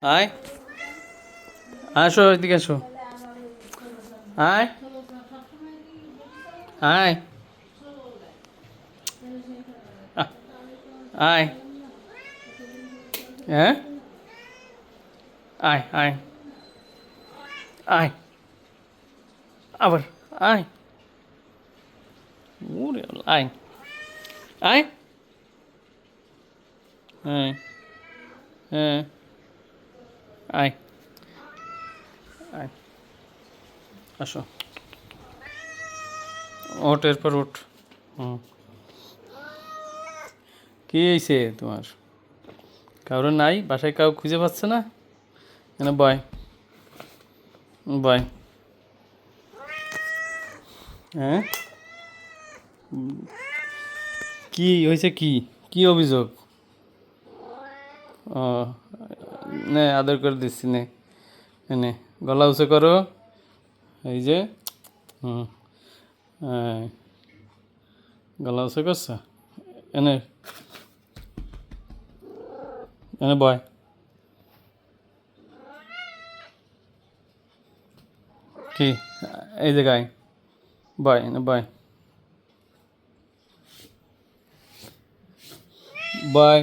আয়, আসো এদিকে আসো। আয় আয় আ- আয়, হ্যাঁ, আয় আয় আয়, আবার আয়, ওরে আল্লাহ, আয় আয়, হ্যাঁ হ্যাঁ, আয় আয়, আসো, ওঠ এরপর ওঠ। হুম, কী হয়েছে তোমার? কারো নাই বাসায়, কাউ খুঁজে পাচ্ছে না? এনে বয়, বয়, হ্যাঁ, কি হয়েছে? কি কি অভিযোগ? ও, নে আদর করে দিচ্ছি, নে এনে গলা উঁচু করো, এই যে, হুম, হ্যাঁ, গলা উঁচু করছো, এনে এনে বয়, কি, এই জায়গায় বয়, এনে বয়, বয়,